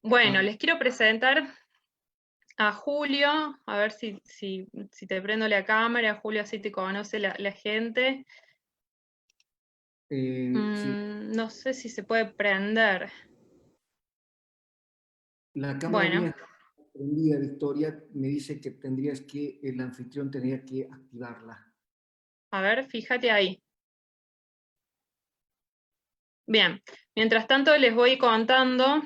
Bueno, les quiero presentar a Julio, a ver si te prendo la cámara, Julio, así te conoce la gente. Sí, No sé si se puede prender. la cámara Bueno, mía está prendida, Victoria. Me dice que el anfitrión tendría que activarla. a ver, fíjate ahí. Bien, mientras tanto les voy contando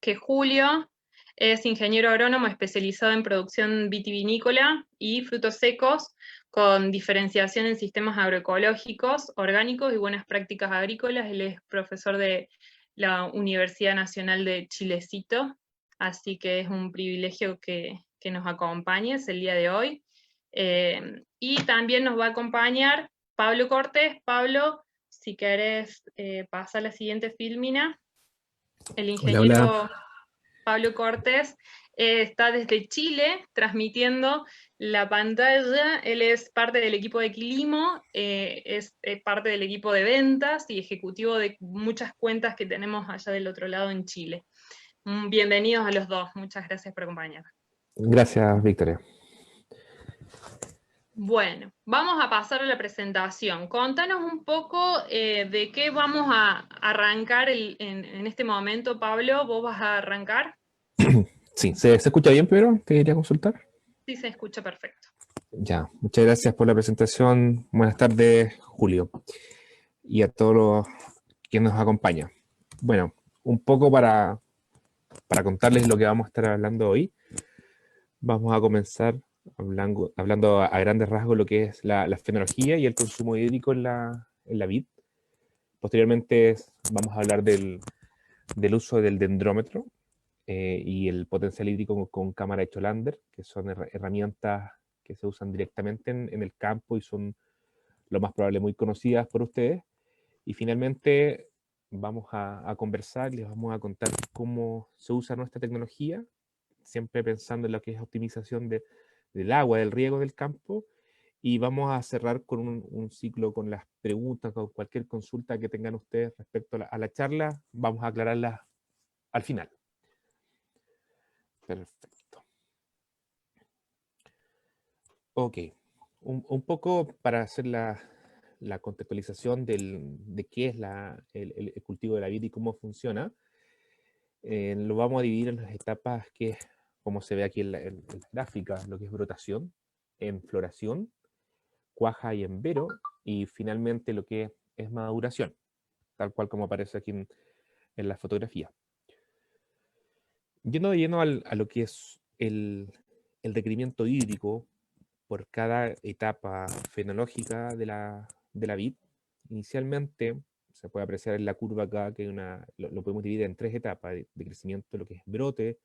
que Julio es ingeniero agrónomo especializado en producción vitivinícola y frutos secos, con diferenciación en sistemas agroecológicos, orgánicos y buenas prácticas agrícolas. Él es profesor de la Universidad Nacional de Chilecito, así que es un privilegio que nos acompañes el día de hoy. Y también nos va a acompañar Pablo Cortés. Pablo, si querés pasar la siguiente filmina. El Hola, hola. ingeniero Pablo Cortés está desde Chile transmitiendo la pantalla. Él es parte del equipo de Quilimo, es parte del equipo de ventas y ejecutivo de muchas cuentas que tenemos allá del otro lado en Chile. Bienvenidos a los dos, muchas gracias por acompañarnos. Gracias, Victoria. Bueno, vamos a pasar a la presentación. Contanos un poco de qué vamos a arrancar en este momento, Pablo. ¿Vos vas a arrancar? Sí, ¿se escucha bien primero? Te quería consultar. Sí, se escucha perfecto. Ya, muchas gracias por la presentación. Buenas tardes, Julio, y a todos los que nos acompañan. Bueno, un poco para contarles lo que vamos a estar hablando hoy. Vamos a comenzar hablando a grandes rasgos lo que es la fenología y el consumo hídrico en la vid. Posteriormente vamos a hablar del uso del dendrómetro y el potencial hídrico con cámara de Cholander, que son herramientas que se usan directamente en el campo y son lo más probable muy conocidas por ustedes. Y finalmente vamos a conversar y les vamos a contar cómo se usa nuestra tecnología, siempre pensando en lo que es optimización del agua, del riego del campo. Y vamos a cerrar con un ciclo con las preguntas, con cualquier consulta que tengan ustedes respecto a la charla. Vamos a aclararlas al final. Perfecto. Ok. Un poco para hacer la contextualización de qué es el cultivo de la vid y cómo funciona, lo vamos a dividir en las etapas que es, como se ve aquí en la gráfica, lo que es brotación, en floración, cuaja y embero, y finalmente lo que es maduración, tal cual como aparece aquí en la fotografía. Yendo de lleno a lo que es el requerimiento hídrico por cada etapa fenológica de la vid. Inicialmente se puede apreciar en la curva acá que lo podemos dividir en tres etapas de crecimiento, lo que es brote,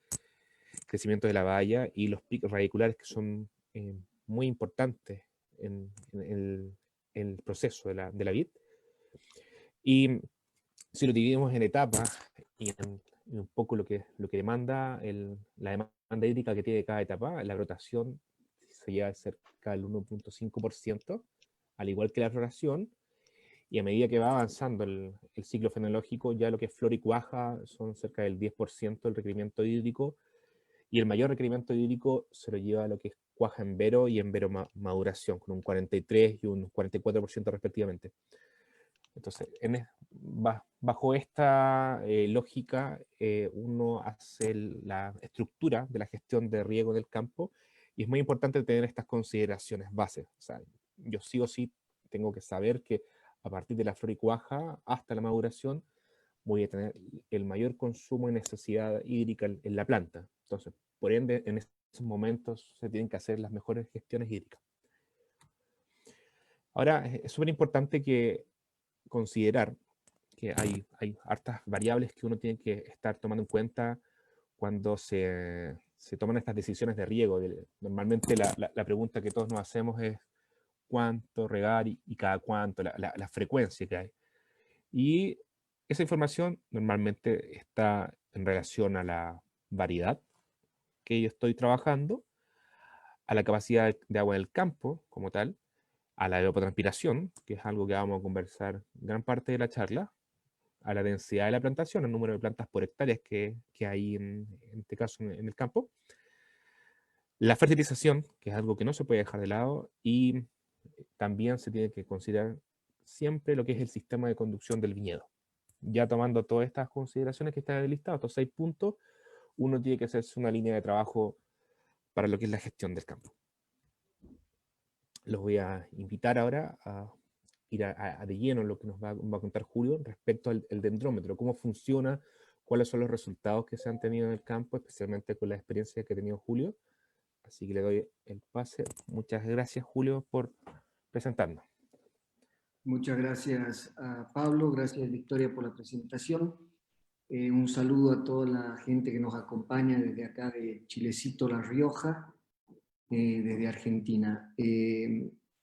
crecimiento de la valla y los picos radiculares, que son muy importantes en el proceso de la vid. Y si lo dividimos en etapas y en un poco lo que demanda la demanda hídrica que tiene cada etapa, la brotación se lleva cerca del 1.5%, al igual que la floración, y a medida que va avanzando el ciclo fenológico, ya lo que es flor y cuaja son cerca del 10% del requerimiento hídrico, y el mayor requerimiento hídrico se lo lleva a lo que es cuaja embero y embero maduración, con un 43 y un 44% respectivamente. Entonces, bajo esta lógica, uno hace la estructura de la gestión de riego del campo, y es muy importante tener estas consideraciones bases. O sea, yo sí o sí tengo que saber que a partir de la flor y cuaja hasta la maduración voy a tener el mayor consumo y necesidad hídrica en la planta. Entonces, por ende, en esos momentos se tienen que hacer las mejores gestiones hídricas. Ahora, es súper importante que considerar que hay hartas variables que uno tiene que estar tomando en cuenta cuando se toman estas decisiones de riego. Normalmente la pregunta que todos nos hacemos es cuánto regar y cada cuánto, la frecuencia que hay. Y esa información normalmente está en relación a la variedad que yo estoy trabajando, a la capacidad de agua del campo como tal, a la evapotranspiración, que es algo que vamos a conversar gran parte de la charla, a la densidad de la plantación, el número de plantas por hectáreas que hay en este caso en el campo. La fertilización, que es algo que no se puede dejar de lado, y también se tiene que considerar siempre lo que es el sistema de conducción del viñedo. Ya tomando todas estas consideraciones que están listadas, estos 6 puntos, uno tiene que hacerse una línea de trabajo para lo que es la gestión del campo. Los voy a invitar ahora a ir a de lleno en lo que nos va a contar Julio respecto al dendrómetro, cómo funciona, cuáles son los resultados que se han tenido en el campo, especialmente con la experiencia que ha tenido Julio. Así que le doy el pase. Muchas gracias, Julio, por presentarnos. Muchas gracias a Pablo, gracias Victoria por la presentación. Un saludo a toda la gente que nos acompaña desde acá de Chilecito, La Rioja, desde Argentina.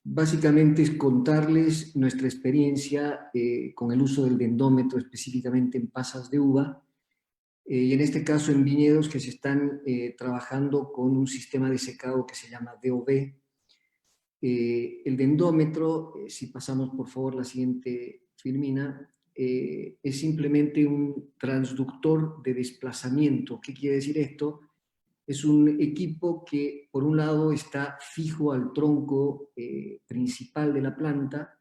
Básicamente es contarles nuestra experiencia con el uso del dendrómetro, específicamente en pasas de uva, y en este caso en viñedos que se están trabajando con un sistema de secado que se llama DOB. El dendrómetro, si pasamos por favor la siguiente filmina, es simplemente un transductor de desplazamiento. ¿Qué quiere decir esto? Es un equipo que por un lado está fijo al tronco principal de la planta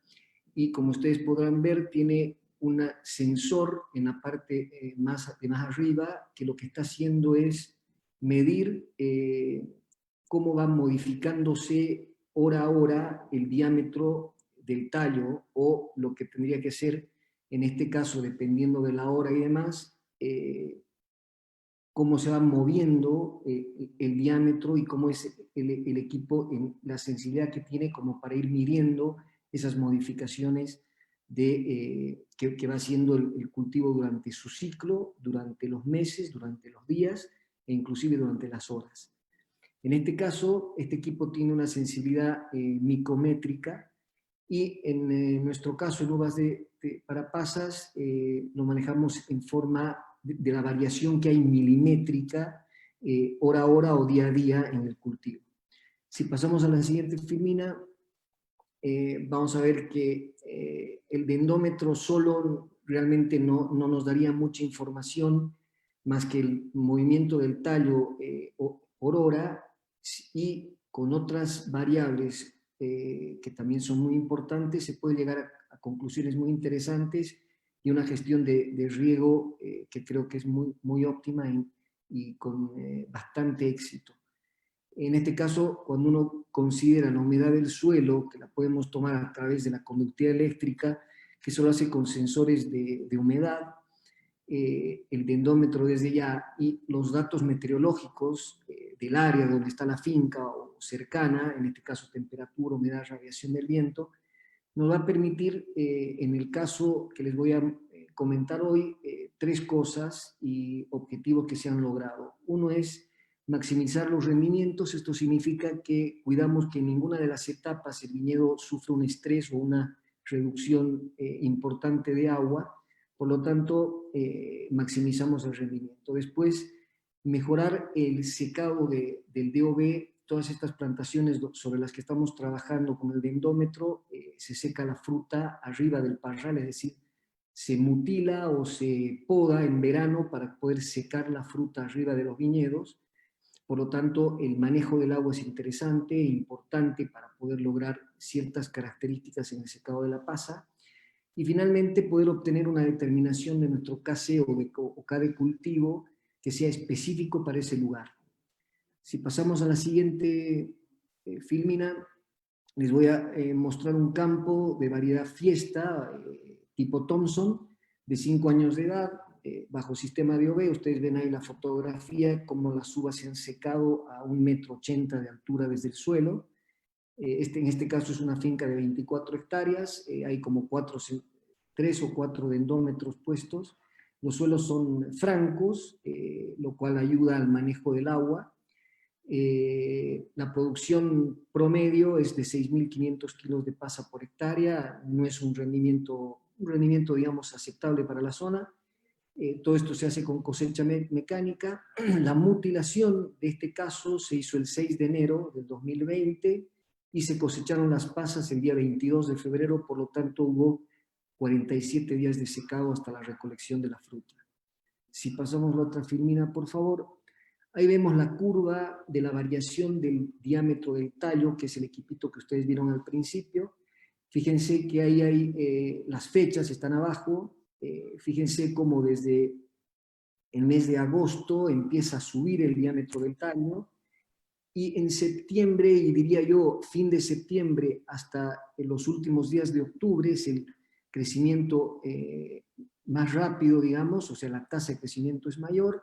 y como ustedes podrán ver tiene un sensor en la parte más arriba que lo que está haciendo es medir cómo va modificándose hora a hora el diámetro del tallo o lo que tendría que ser, en este caso, dependiendo de la hora y demás, cómo se va moviendo el diámetro y cómo es el equipo, en la sensibilidad que tiene como para ir midiendo esas modificaciones que va haciendo el cultivo durante su ciclo, durante los meses, durante los días e inclusive durante las horas. En este caso, este equipo tiene una sensibilidad micométrica y en nuestro caso, en uvas para pasas, lo manejamos en forma de la variación que hay milimétrica, hora a hora o día a día en el cultivo. Si pasamos a la siguiente filmina, vamos a ver que el dendrómetro solo realmente no nos daría mucha información más que el movimiento del tallo por hora, y con otras variables que también son muy importantes se puede llegar a conclusiones muy interesantes y una gestión de riego que creo que es muy óptima y con bastante éxito. En este caso, cuando uno considera la humedad del suelo, que la podemos tomar a través de la conductividad eléctrica, que eso lo hace con sensores de humedad, el dendrómetro desde ya y los datos meteorológicos del área donde está la finca o cercana, en este caso temperatura, humedad, radiación del viento, nos va a permitir, en el caso que les voy a comentar hoy, 3 cosas y objetivos que se han logrado. Uno es maximizar los rendimientos. Esto significa que cuidamos que en ninguna de las etapas el viñedo sufra un estrés o una reducción importante de agua. Por lo tanto, maximizamos el rendimiento. Después, mejorar el secado del DOB. Todas estas plantaciones sobre las que estamos trabajando con el dendrómetro, se seca la fruta arriba del parral, es decir, se mutila o se poda en verano para poder secar la fruta arriba de los viñedos. Por lo tanto, el manejo del agua es interesante e importante para poder lograr ciertas características en el secado de la pasa. Y finalmente, poder obtener una determinación de nuestro KC o K de cultivo que sea específico para ese lugar. Si pasamos a la siguiente filmina, les voy a mostrar un campo de variedad fiesta, tipo Thompson, de 5 años de edad, bajo sistema de DOB. Ustedes ven ahí la fotografía, cómo las uvas se han secado a 1,80 m de altura desde el suelo. En este caso es una finca de 24 hectáreas, hay como 3 o 4 dendrómetros puestos. Los suelos son francos, lo cual ayuda al manejo del agua. La producción promedio es de 6.500 kilos de pasa por hectárea, no es un rendimiento, digamos, aceptable para la zona. Todo esto se hace con cosecha mecánica. La mutilación de este caso se hizo el 6 de enero del 2020 y se cosecharon las pasas el día 22 de febrero, por lo tanto hubo 47 días de secado hasta la recolección de la fruta. Si pasamos la otra filmina, por favor. Ahí vemos la curva de la variación del diámetro del tallo, que es el equipito que ustedes vieron al principio. Fíjense que ahí hay las fechas, están abajo. Fíjense cómo desde el mes de agosto empieza a subir el diámetro del tallo, y en septiembre, y diría yo fin de septiembre hasta los últimos días de octubre, es el crecimiento más rápido, digamos, o sea, la tasa de crecimiento es mayor,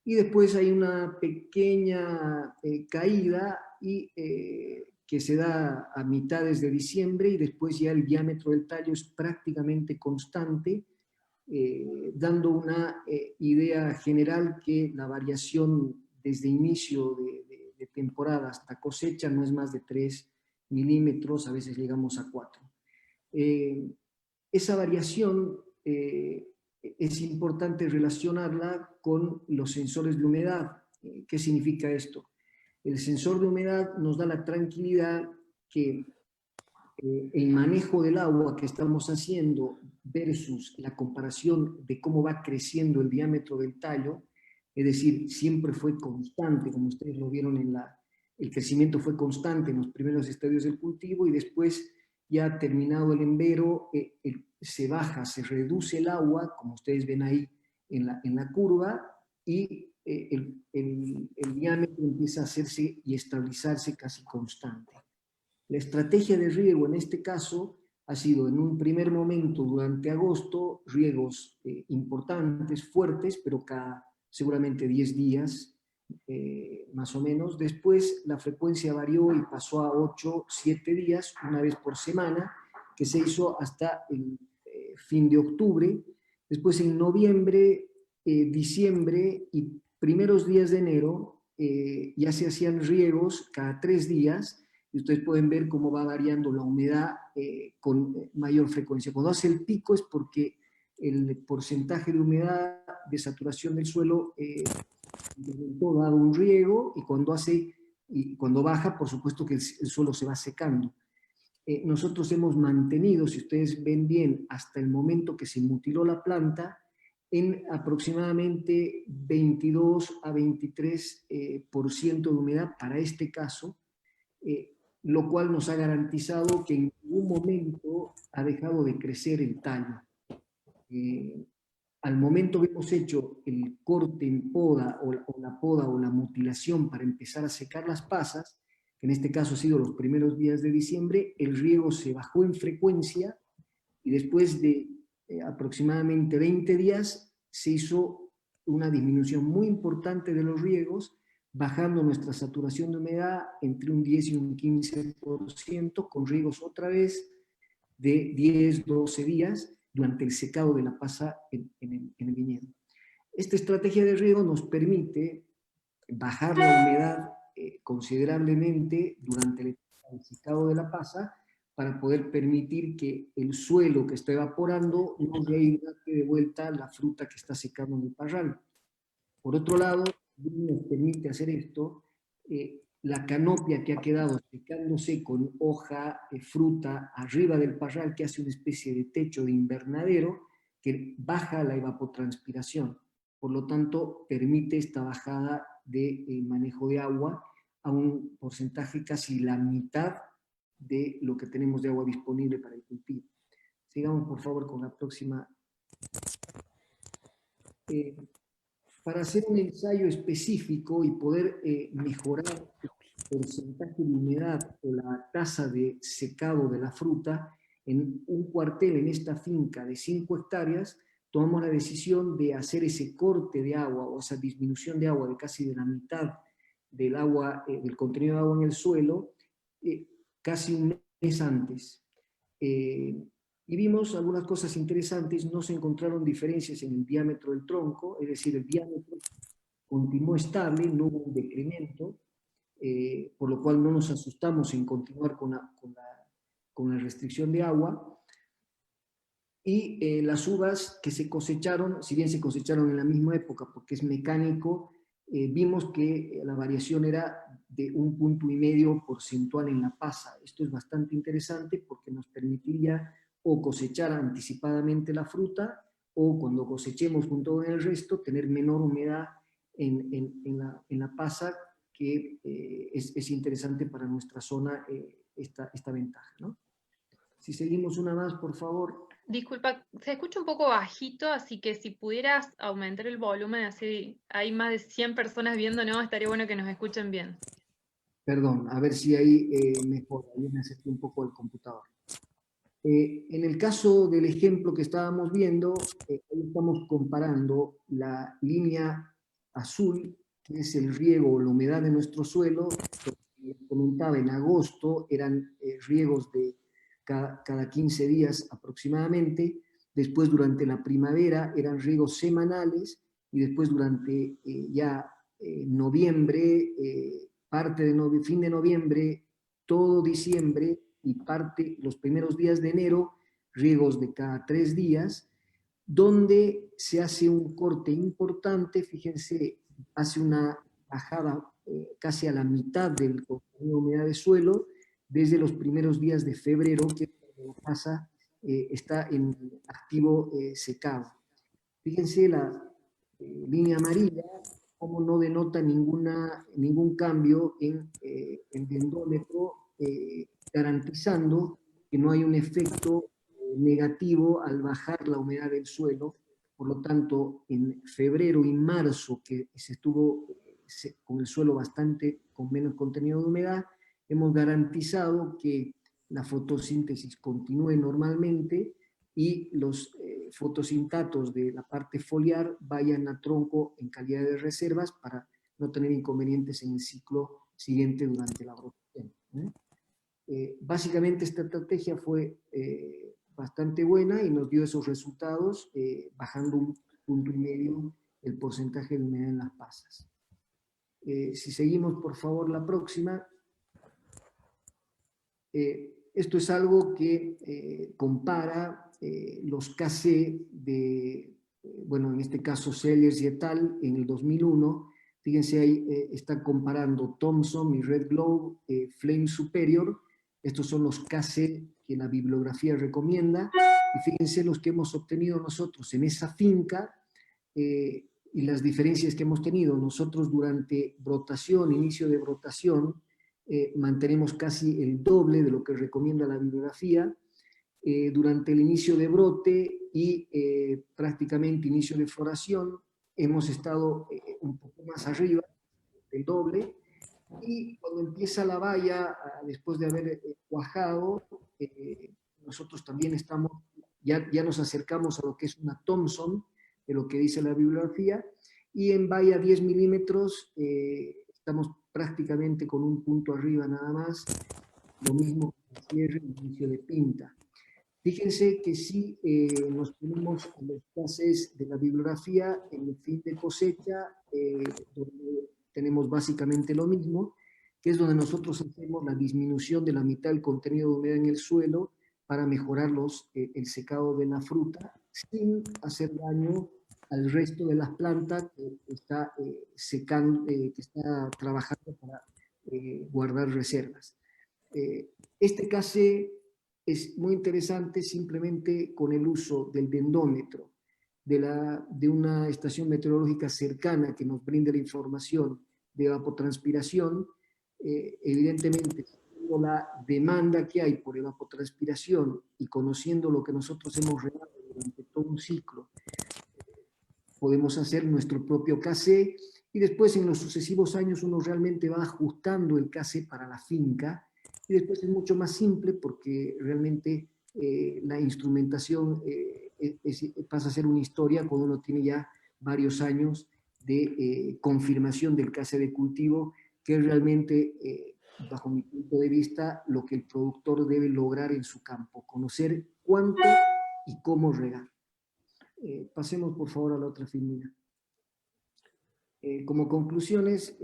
y después hay una pequeña caída que se da a mitades de diciembre, y después ya el diámetro del tallo es prácticamente constante, dando una idea general que la variación desde inicio de temporada hasta cosecha no es más de 3 milímetros, a veces llegamos a 4. Esa variación es importante relacionarla con los sensores de humedad. ¿Qué significa esto? El sensor de humedad nos da la tranquilidad que el manejo del agua que estamos haciendo versus la comparación de cómo va creciendo el diámetro del tallo, es decir, siempre fue constante, como ustedes lo vieron el crecimiento fue constante en los primeros estadios del cultivo, y después, ya terminado el embero, se baja, se reduce el agua, como ustedes ven ahí en la curva, y el diámetro empieza a hacerse y estabilizarse casi constante. La estrategia de riego en este caso ha sido, en un primer momento durante agosto, riegos importantes, fuertes, pero cada seguramente 10 días, más o menos. Después la frecuencia varió y pasó a 8, 7 días, una vez por semana, que se hizo hasta el fin de octubre. Después en noviembre, diciembre y primeros días de enero ya se hacían riegos cada 3 días, y ustedes pueden ver cómo va variando la humedad con mayor frecuencia. Cuando hace el pico es porque el porcentaje de humedad, de saturación del suelo, dado un riego, y cuando baja, por supuesto que el suelo se va secando. Nosotros hemos mantenido, si ustedes ven bien, hasta el momento que se mutiló la planta, en aproximadamente 22 a 23% de humedad para este caso, lo cual nos ha garantizado que en ningún momento ha dejado de crecer el tallo. Al momento que hemos hecho el corte en poda o la poda o la mutilación para empezar a secar las pasas, que en este caso ha sido los primeros días de diciembre, el riego se bajó en frecuencia, y después de aproximadamente 20 días se hizo una disminución muy importante de los riegos, bajando nuestra saturación de humedad entre un 10 y un 15%, con riegos otra vez de 10, 12 días durante el secado de la pasa en el viñedo. Esta estrategia de riego nos permite bajar la humedad considerablemente durante el secado de la pasa, para poder permitir que el suelo que está evaporando no rehidrate de vuelta la fruta que está secando en el parral. Por otro lado, nos permite hacer esto, la canopia que ha quedado secándose con hoja, fruta, arriba del parral, que hace una especie de techo de invernadero, que baja la evapotranspiración. Por lo tanto, permite esta bajada de manejo de agua a un porcentaje casi la mitad de lo que tenemos de agua disponible para el cultivo. Sigamos, por favor, con la próxima. Para hacer un ensayo específico y poder mejorar el porcentaje de humedad o la tasa de secado de la fruta, en un cuartel en esta finca de 5 hectáreas, tomamos la decisión de hacer ese corte de agua o esa disminución de agua de casi de la mitad del agua, del contenido de agua en el suelo, casi un mes antes. Y vimos algunas cosas interesantes. No se encontraron diferencias en el diámetro del tronco, es decir, el diámetro continuó estable, no hubo un decremento, por lo cual no nos asustamos en continuar con la restricción de agua. Y las uvas que se cosecharon, si bien se cosecharon en la misma época porque es mecánico, vimos que la variación era de 1,5 puntos porcentual en la pasa. Esto es bastante interesante porque nos permitiría o cosechar anticipadamente la fruta, o cuando cosechemos junto con el resto, tener menor humedad en la pasa, que es interesante para nuestra zona esta ventaja, ¿no? Si seguimos una más, por favor. Disculpa, se escucha un poco bajito, así que si pudieras aumentar el volumen, así hay más de 100 personas viéndonos, estaría bueno que nos escuchen bien. Perdón, a ver si ahí mejor, ahí me acerqué un poco al computador. En el caso del ejemplo que estábamos viendo, ahí estamos comparando la línea azul, que es el riego o la humedad de nuestro suelo. Como comentaba, en agosto eran riegos de cada 15 días aproximadamente. Después, durante la primavera, eran riegos semanales. Y después, durante noviembre, fin de noviembre, todo diciembre y los primeros días de enero, riegos de cada 3 días, donde se hace un corte importante. Fíjense, hace una bajada casi a la mitad del contenido de humedad de suelo desde los primeros días de febrero, que la pasa está en activo secado. Fíjense la línea amarilla, como no denota ningún cambio en el dendrómetro, garantizando que no hay un efecto negativo al bajar la humedad del suelo. Por lo tanto, en febrero y marzo, que se estuvo con el suelo con menos contenido de humedad, hemos garantizado que la fotosíntesis continúe normalmente y los fotosintatos de la parte foliar vayan a tronco en calidad de reservas para no tener inconvenientes en el ciclo siguiente durante la brotación. Básicamente esta estrategia fue bastante buena y nos dio esos resultados, bajando 1,5 puntos el porcentaje de humedad en las pasas. Si seguimos, por favor, la próxima. Esto es algo que compara los KC bueno, en este caso Sellers y tal, en el 2001. Fíjense ahí, está comparando Thomson y Red Globe, Flame Superior. Estos son los KC que la bibliografía recomienda. Y fíjense los que hemos obtenido nosotros en esa finca y las diferencias que hemos tenido. Nosotros durante brotación, inicio de brotación, mantenemos casi el doble de lo que recomienda la bibliografía. Durante el inicio de brote y prácticamente inicio de floración, hemos estado un poco más arriba del doble. Y cuando empieza la valla, después de haber cuajado, nosotros también ya nos acercamos a lo que es una Thomson, de lo que dice la bibliografía, y en valla 10 milímetros estamos prácticamente con 1 punto arriba nada más, lo mismo que el cierre y inicio de pinta. Fíjense que si nos ponemos a los pases de la bibliografía en el fin de cosecha, donde tenemos básicamente lo mismo, que es donde nosotros hacemos la disminución de la mitad del contenido de humedad en el suelo para mejorar el secado de la fruta, sin hacer daño al resto de las plantas que está secando, que está trabajando para guardar reservas. Este caso es muy interesante simplemente con el uso del dendómetro, de una estación meteorológica cercana que nos brinde la información de evapotranspiración. Evidentemente, la demanda que hay por evapotranspiración y conociendo lo que nosotros hemos regado durante todo un ciclo, podemos hacer nuestro propio KC y después en los sucesivos años uno realmente va ajustando el KC para la finca y después es mucho más simple porque realmente la instrumentación pasa a ser una historia cuando uno tiene ya varios años de confirmación del KC de cultivo, que es realmente, bajo mi punto de vista, lo que el productor debe lograr en su campo, conocer cuánto y cómo regar. Pasemos por favor a la otra filmina. Como conclusiones,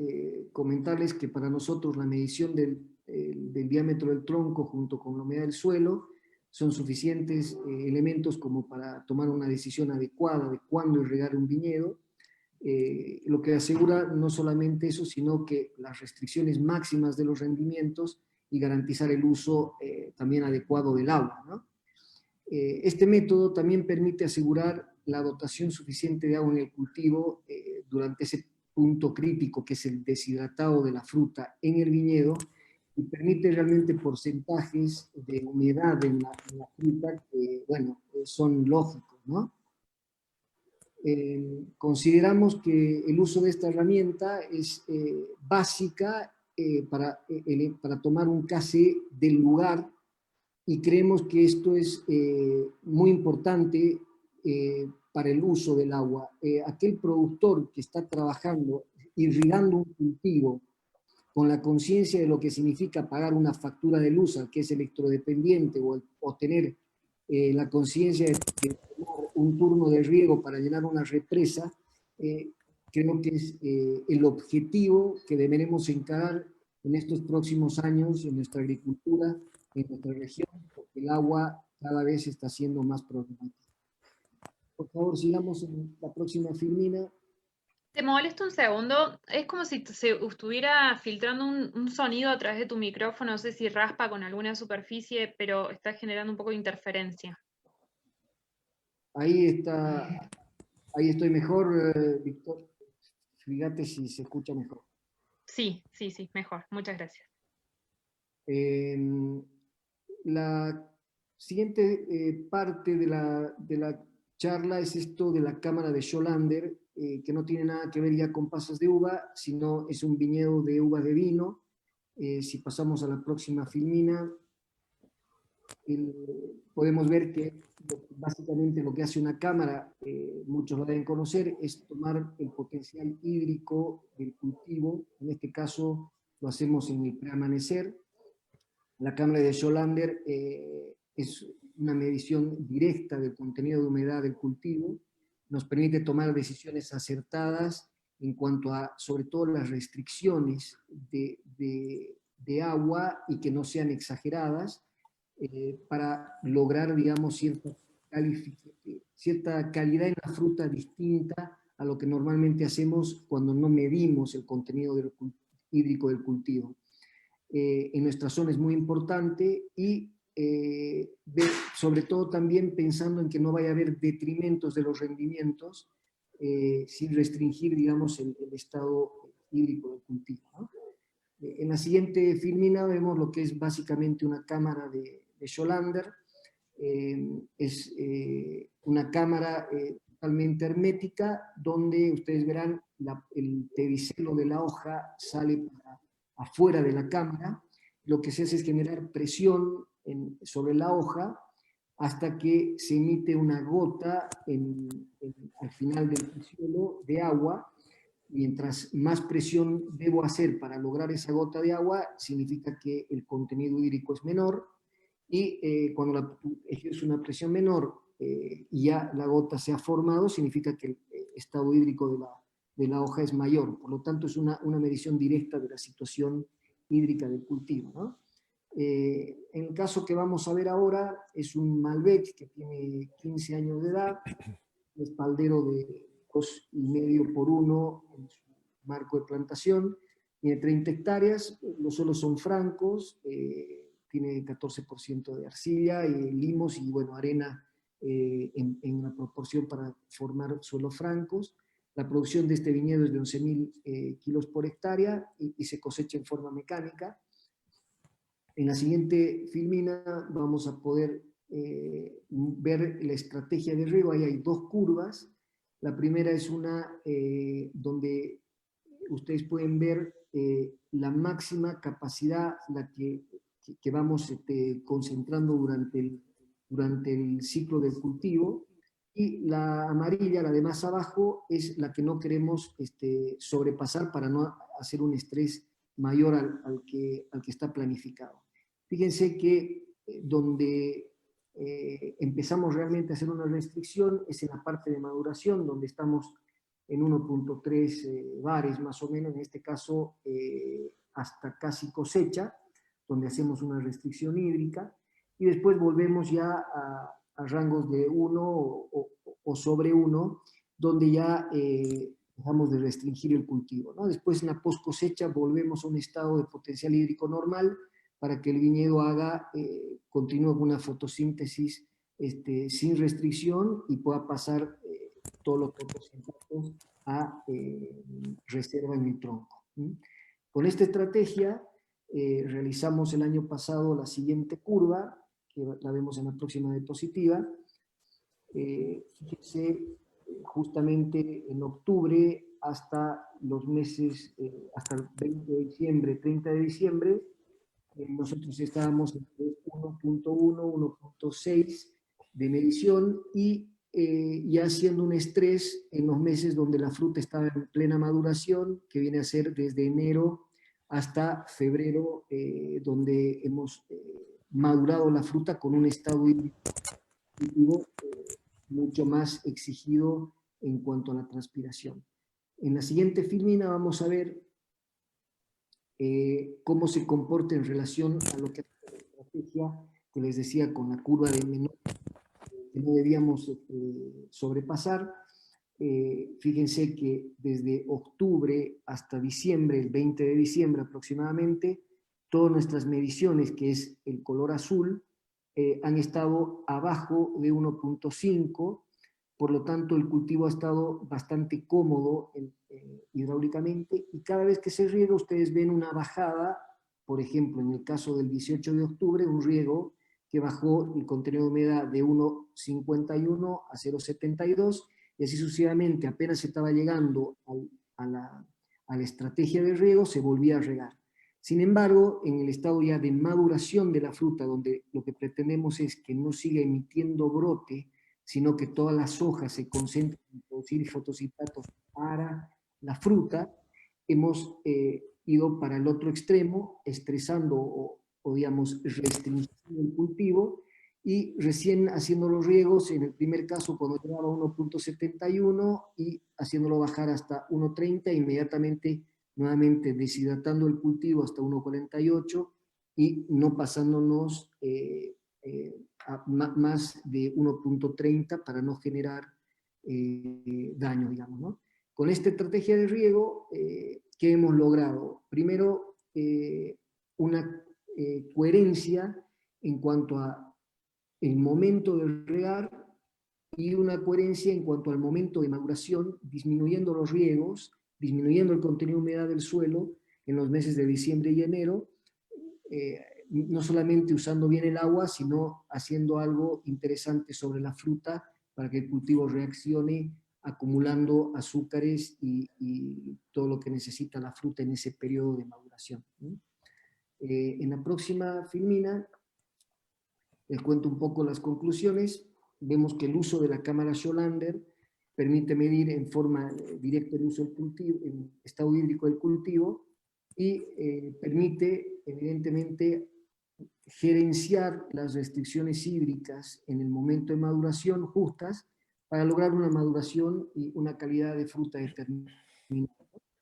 comentarles que para nosotros la medición del diámetro del tronco junto con la humedad del suelo son suficientes elementos como para tomar una decisión adecuada de cuándo regar un viñedo, lo que asegura no solamente eso, sino que las restricciones máximas de los rendimientos y garantizar el uso también adecuado del agua, ¿no? Este método también permite asegurar la dotación suficiente de agua en el cultivo durante ese punto crítico que es el deshidratado de la fruta en el viñedo, y permite realmente porcentajes de humedad en la fruta que, bueno, son lógicos, ¿no? Consideramos que el uso de esta herramienta es básica para tomar un KC del lugar, y creemos que esto es muy importante para el uso del agua. Aquel productor que está trabajando, irrigando un cultivo, con la conciencia de lo que significa pagar una factura de luz al que es electrodependiente, o tener la conciencia de tomar un turno de riego para llenar una represa, creo que es el objetivo que deberemos encarar en estos próximos años en nuestra agricultura, en nuestra región, porque el agua cada vez está siendo más problemática. Por favor, sigamos en la próxima filmina. Te molesto un segundo, es como si se estuviera filtrando un sonido a través de tu micrófono, no sé si raspa con alguna superficie, pero está generando un poco de interferencia. Ahí está, ahí estoy mejor, Víctor. Fíjate si se escucha mejor. Sí, sí, sí, mejor, muchas gracias. La siguiente parte de la charla es esto de la cámara de Schollander, que no tiene nada que ver ya con pasas de uva, sino es un viñedo de uvas de vino. Si pasamos a la próxima filmina, podemos ver que básicamente lo que hace una cámara, muchos lo deben conocer, es tomar el potencial hídrico del cultivo. En este caso lo hacemos en el preamanecer. La cámara de Schollander es una medición directa del contenido de humedad del cultivo, nos permite tomar decisiones acertadas en cuanto a, sobre todo, las restricciones de agua, y que no sean exageradas, para lograr, digamos, cierta calidad en la fruta distinta a lo que normalmente hacemos cuando no medimos el contenido hídrico del cultivo. En nuestra zona es muy importante, y sobre todo también pensando en que no vaya a haber detrimentos de los rendimientos, sin restringir, digamos, el estado hídrico del cultivo, ¿no? En la siguiente filmina vemos lo que es básicamente una cámara de Schollander. Es una cámara totalmente hermética, donde ustedes verán el pedicelo de la hoja sale para afuera de la cámara. Lo que se hace es generar presión sobre la hoja hasta que se emite una gota al final del peciolo de agua. Mientras más presión debo hacer para lograr esa gota de agua, significa que el contenido hídrico es menor, y cuando ejerce una presión menor y ya la gota se ha formado, significa que el estado hídrico de la hoja es mayor. Por lo tanto, es una medición directa de la situación hídrica del cultivo, ¿no? En el caso que vamos a ver ahora, es un Malbec que tiene 15 años de edad, espaldero de 2,5 por 1 en su marco de plantación, tiene 30 hectáreas, los suelos son francos, tiene 14% de arcilla, limos y, bueno, arena en una proporción para formar suelos francos. La producción de este viñedo es de 11.000 kilos por hectárea, y se cosecha en forma mecánica. En la siguiente filmina vamos a poder ver la estrategia de riego. Ahí hay dos curvas. La primera es una donde ustedes pueden ver la máxima capacidad, la que vamos concentrando durante el ciclo del cultivo, y la amarilla, la de más abajo, es la que no queremos sobrepasar para no hacer un estrés mayor al que está planificado. Fíjense que donde empezamos realmente a hacer una restricción es en la parte de maduración, donde estamos en 1.3 bares más o menos, en este caso hasta casi cosecha, donde hacemos una restricción hídrica, y después volvemos ya a rangos de 1 o sobre 1, donde ya dejamos de restringir el cultivo, ¿no? Después, en la post cosecha, volvemos a un estado de potencial hídrico normal, para que el viñedo continúe con una fotosíntesis sin restricción y pueda pasar todos los topos intactos a reserva en el tronco. Con esta estrategia realizamos el año pasado la siguiente curva, que la vemos en la próxima diapositiva. Fíjense, justamente en octubre hasta los meses, hasta el 20 de diciembre, 30 de diciembre, nosotros estábamos entre 1.1, 1.6 de medición y ya haciendo un estrés en los meses donde la fruta estaba en plena maduración, que viene a ser desde enero hasta febrero, donde hemos madurado la fruta con un estado hídrico mucho más exigido en cuanto a la transpiración. En la siguiente filmina vamos a ver cómo se comporta en relación a lo que es la estrategia que les decía con la curva de menor que no debíamos sobrepasar. Fíjense que desde octubre hasta diciembre, el 20 de diciembre aproximadamente, todas nuestras mediciones, que es el color azul, han estado abajo de 1.5, por lo tanto el cultivo ha estado bastante cómodo hidráulicamente, y cada vez que se riega ustedes ven una bajada, por ejemplo en el caso del 18 de octubre, un riego que bajó el contenido de humedad de 1.51 a 0.72, y así sucesivamente. Apenas se estaba llegando a la estrategia de riego, se volvía a regar. Sin embargo, en el estado ya de maduración de la fruta, donde lo que pretendemos es que no siga emitiendo brote, sino que todas las hojas se concentren en producir fotosintactos para la fruta, hemos ido para el otro extremo, estresando o digamos, restringiendo el cultivo, y recién haciendo los riegos, en el primer caso cuando llegaba a 1.71 y haciéndolo bajar hasta 1.30, inmediatamente nuevamente deshidratando el cultivo hasta 1.48 y no pasándonos a más de 1.30 para no generar daño, digamos, ¿no? Con esta estrategia de riego, ¿qué hemos logrado? Primero, una coherencia en cuanto a el momento de regar y una coherencia en cuanto al momento de maduración, disminuyendo los riegos, disminuyendo el contenido de humedad del suelo en los meses de diciembre y enero, no solamente usando bien el agua, sino haciendo algo interesante sobre la fruta para que el cultivo reaccione acumulando azúcares y todo lo que necesita la fruta en ese periodo de maduración. En la próxima filmina les cuento un poco las conclusiones. Vemos que el uso de la cámara Scholander permite medir en forma directa el uso del cultivo, el estado hídrico del cultivo, y permite evidentemente gerenciar las restricciones hídricas en el momento de maduración justas para lograr una maduración y una calidad de fruta determinada.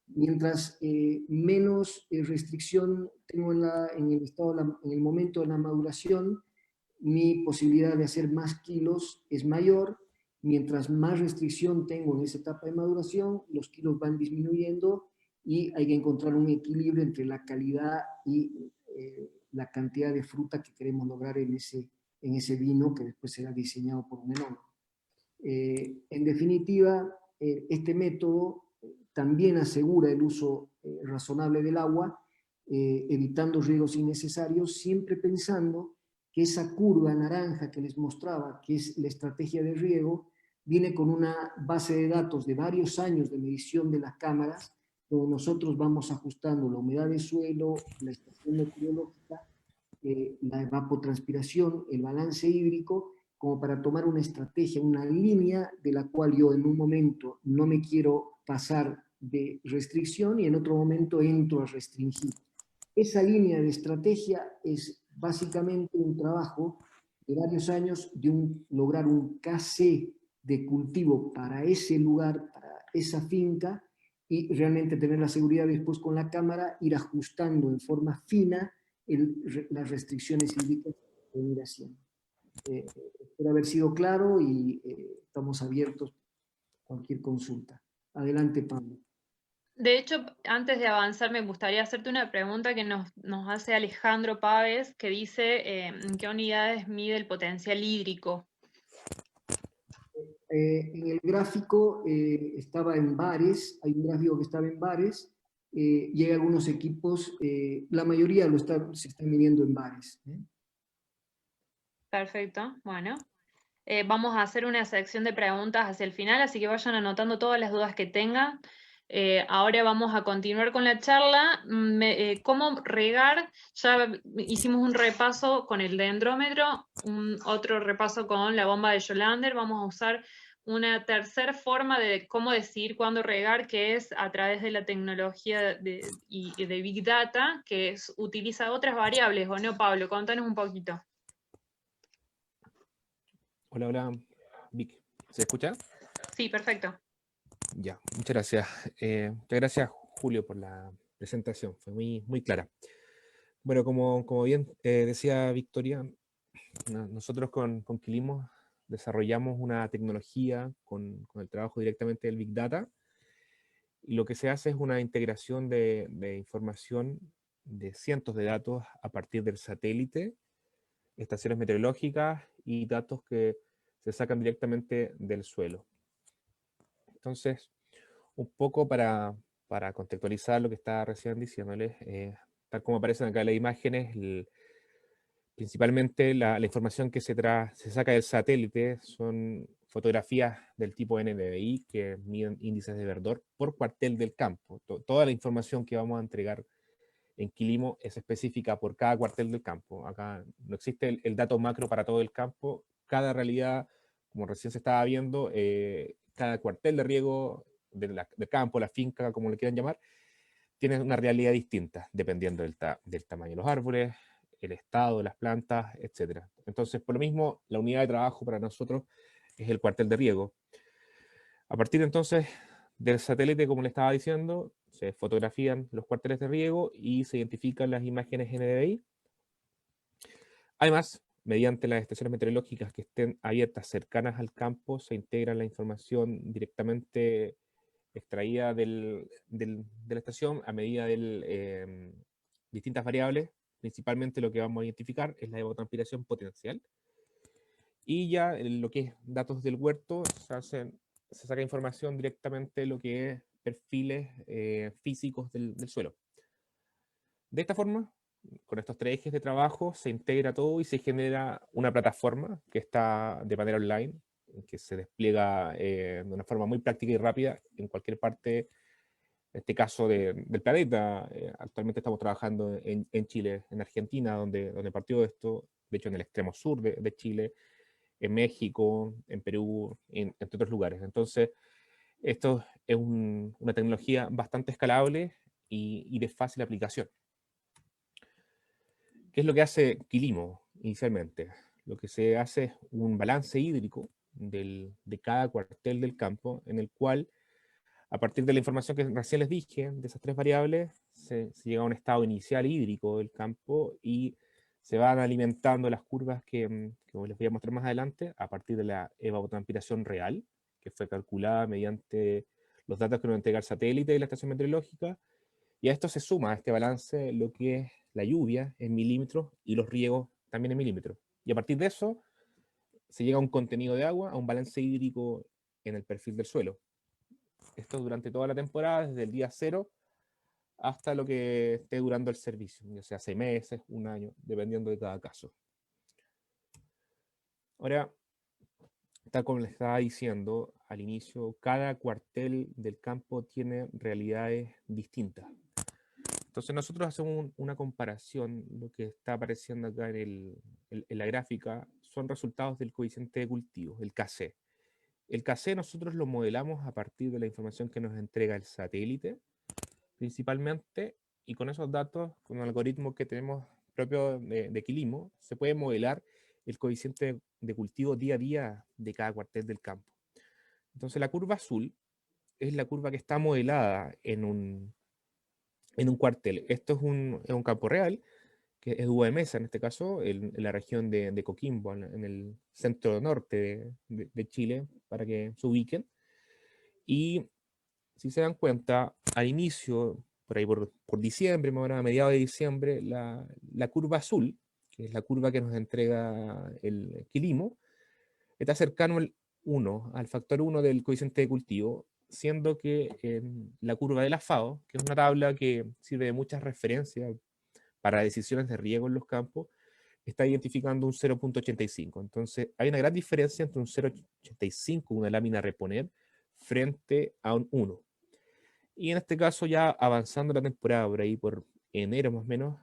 Mientras menos restricción tengo en el momento de la maduración, mi posibilidad de hacer más kilos es mayor. Mientras más restricción tengo en esa etapa de maduración, los kilos van disminuyendo y hay que encontrar un equilibrio entre la calidad y la cantidad de fruta que queremos lograr en ese vino que después será diseñado por un enólogo. En definitiva, este método también asegura el uso razonable del agua, evitando riegos innecesarios, siempre pensando que esa curva naranja que les mostraba, que es la estrategia de riego, viene con una base de datos de varios años de medición de las cámaras, donde nosotros vamos ajustando la humedad del suelo, la estación meteorológica, la evapotranspiración, el balance hídrico, como para tomar una estrategia, una línea de la cual yo en un momento no me quiero pasar de restricción y en otro momento entro a restringir. Esa línea de estrategia es básicamente un trabajo de varios años de lograr un KC de cultivo para ese lugar, para esa finca, y realmente tener la seguridad después con la cámara, ir ajustando en forma fina las restricciones hídricas que venir haciendo. Espero haber sido claro y estamos abiertos a cualquier consulta. Adelante, Pablo. De hecho, antes de avanzar, me gustaría hacerte una pregunta que nos hace Alejandro Páez, que dice ¿en qué unidades mide el potencial hídrico? En el gráfico estaba en bares, hay un gráfico que estaba en bares, y hay algunos equipos, la mayoría se están midiendo en bares. Perfecto, bueno. Vamos a hacer una sección de preguntas hacia el final, así que vayan anotando todas las dudas que tengan. Ahora vamos a continuar con la charla. ¿Cómo regar? Ya hicimos un repaso con el dendrómetro, otro repaso con la bomba de Jolander. Vamos a usar una tercera forma de cómo decidir cuándo regar, que es a través de la tecnología y de Big Data, que utiliza otras variables, ¿o no, Pablo? Contanos un poquito. Hola, hola, Vic. ¿Se escucha? Sí, perfecto. Ya, muchas gracias. Muchas gracias, Julio, por la presentación. Fue muy clara. Bueno, como bien decía Victoria, nosotros con Quilimo desarrollamos una tecnología con el trabajo directamente del Big Data, y lo que se hace es una integración de información de cientos de datos a partir del satélite, estaciones meteorológicas y datos que se sacan directamente del suelo. Entonces, un poco para contextualizar lo que estaba recién diciéndoles, tal como aparecen acá en las imágenes, principalmente la información que se saca del satélite son fotografías del tipo NDVI que miden índices de verdor por cuartel del campo. Toda la información que vamos a entregar en Quilimo es específica por cada cuartel del campo. Acá no existe el dato macro para todo el campo. Cada realidad, como recién se estaba viendo, cada cuartel de riego del campo, la finca, como le quieran llamar, tiene una realidad distinta, dependiendo del tamaño de los árboles, el estado de las plantas, etc. Entonces, por lo mismo, la unidad de trabajo para nosotros es el cuartel de riego. A partir entonces del satélite, como le estaba diciendo, se fotografían los cuarteles de riego y se identifican las imágenes NDVI. Además, mediante las estaciones meteorológicas que estén abiertas cercanas al campo, se integra la información directamente extraída de la estación a medida de distintas variables. Principalmente lo que vamos a identificar es la evapotranspiración potencial. Y ya en lo que es datos del huerto, se saca información directamente de lo que es perfiles físicos del suelo. De esta forma, con estos tres ejes de trabajo, se integra todo y se genera una plataforma que está de manera online, que se despliega de una forma muy práctica y rápida en cualquier parte, en este caso del planeta. Actualmente estamos trabajando en Chile, en Argentina, donde partió esto, de hecho en el extremo sur de Chile, en México, en Perú, entre otros lugares. Entonces, esto es una tecnología bastante escalable y de fácil aplicación. ¿Qué es lo que hace Quilimo inicialmente? Lo que se hace es un balance hídrico de cada cuartel del campo, en el cual, a partir de la información que recién les dije, de esas tres variables, se llega a un estado inicial hídrico del campo y se van alimentando las curvas que les voy a mostrar más adelante, a partir de la evapotranspiración real, que fue calculada mediante los datos que nos entrega el satélite y la estación meteorológica, y a esto se suma, a este balance, lo que es la lluvia en milímetros y los riegos también en milímetros. Y a partir de eso se llega a un contenido de agua, a un balance hídrico en el perfil del suelo. Esto durante toda la temporada, desde el día 0 hasta lo que esté durando el servicio, ya sea 6 meses, un año, dependiendo de cada caso. Ahora, tal como les estaba diciendo al inicio, cada cuartel del campo tiene realidades distintas. Entonces nosotros hacemos una comparación. Lo que está apareciendo acá en la gráfica son resultados del coeficiente de cultivo, el KC. El KC nosotros lo modelamos a partir de la información que nos entrega el satélite, principalmente, y con esos datos, con un algoritmo que tenemos propio de Quilimo, se puede modelar el coeficiente de cultivo día a día de cada cuartel del campo. Entonces la curva azul es la curva que está modelada en un cuartel. Esto es un campo real, que es UMS en este caso, en la región de Coquimbo, en el centro norte de Chile, para que se ubiquen. Y si se dan cuenta, al inicio, por ahí por diciembre, más o menos a mediados de diciembre, la curva azul, que es la curva que nos entrega el Quilimo, está cercano 1, al factor 1 del coeficiente de cultivo, siendo que la curva de la FAO, que es una tabla que sirve de muchas referencias para decisiones de riego en los campos, está identificando un 0.85. Entonces, hay una gran diferencia entre un 0.85, una lámina a reponer, frente a un 1. Y en este caso, ya avanzando la temporada, por ahí por enero más o menos,